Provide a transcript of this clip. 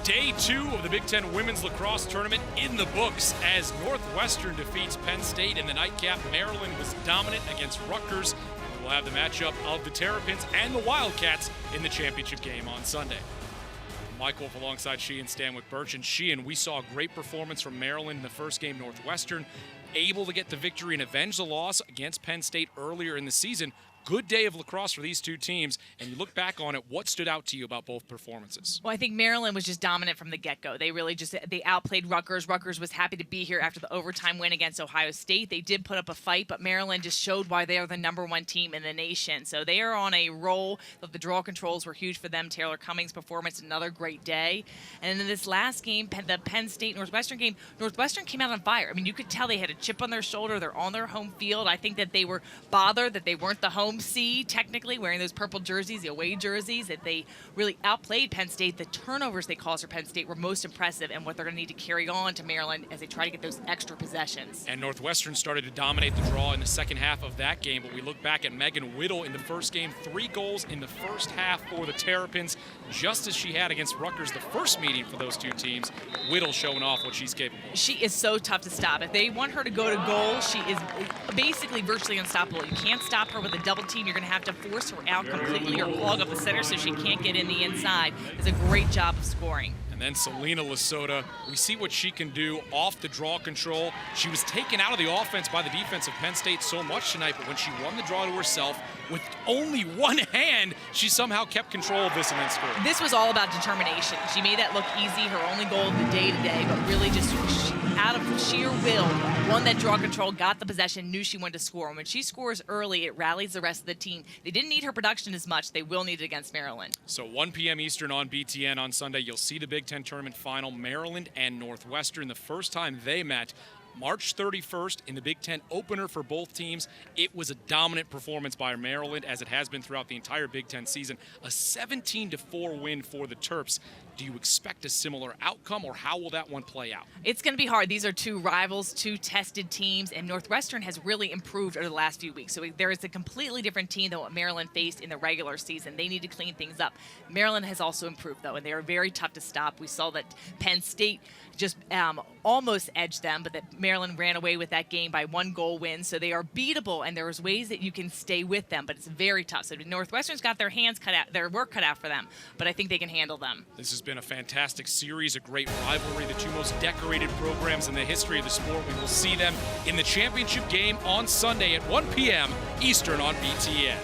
Day 2 of the Big Ten Women's Lacrosse Tournament in the books as Northwestern defeats Penn State in the nightcap. Maryland was dominant against Rutgers. We'll have the matchup of the Terrapins and the Wildcats in the championship game on Sunday. Mike Wolf alongside Sheehan Stanwyck Birch. And Sheehan, we saw a great performance from Maryland in the first game. Northwestern able to get the victory and avenge the loss against Penn State earlier in the season. Good day of lacrosse for these two teams, and you look back on it, what stood out to you about both performances? Well, I think Maryland was just dominant from the get-go. They outplayed Rutgers. Rutgers was happy to be here after the overtime win against Ohio State. They did put up a fight, but Maryland just showed why they are the ~1 team in the nation. So they are on a roll. The draw controls were huge for them. Taylor Cummings' performance, another great day. And in this last game, the Penn State-Northwestern game, Northwestern came out on fire. I mean, you could tell they had a chip on their shoulder. They're on their home field. I think that they were bothered that they weren't the home seed, technically, wearing those purple jerseys, the away jerseys, that they really outplayed Penn State. The turnovers they caused for Penn State were most impressive, and what they're going to need to carry on to Maryland as they try to get those extra possessions. And Northwestern started to dominate the draw in the second half of that game, but we look back at Megan Whittle in the first game, 3 goals in the first half for the Terrapins, just as she had against Rutgers the first meeting for those two teams. Whittle showing off what she's capable of. She is so tough to stop. If they want her to go to goal, she is basically virtually unstoppable. You can't stop her with a double team. You're going to have to force her out completely or clog up the center so she can't get in the inside. It's a great job of scoring. And then Selena Lasota, we see what she can do off the draw control. She was taken out of the offense by the defense of Penn State so much tonight, but when she won the draw to herself with only one hand, she somehow kept control of this and then scored. This was all about determination. She made that look easy, her only goal of the day today, but really just out of sheer will, won that draw control, got the possession, knew she wanted to score. And when she scores early, it rallies the rest of the team. They didn't need her production as much. They will need it against Maryland. So 1 p.m. Eastern on BTN on Sunday, you'll see the Big Ten Tournament final, Maryland and Northwestern. The first time they met, March 31st in the Big Ten opener for both teams. It was a dominant performance by Maryland, as it has been throughout the entire Big Ten season. A 17-4 win for the Terps. Do you expect a similar outcome, or how will that one play out? It's going to be hard. These are two rivals, two tested teams, and Northwestern has really improved over the last few weeks. So there is a completely different team than what Maryland faced in the regular season. They need to clean things up. Maryland has also improved, though, and they are very tough to stop. We saw that Penn State just almost edged them, but that Maryland ran away with that game by 1-goal win. So they are beatable, and there's ways that you can stay with them, but it's very tough. So Northwestern's got their hands cut out, their work cut out for them, but I think they can handle them. This has been a fantastic series, a great rivalry, the two most decorated programs in the history of the sport. We will see them in the championship game on Sunday at 1 p.m. Eastern on BTN.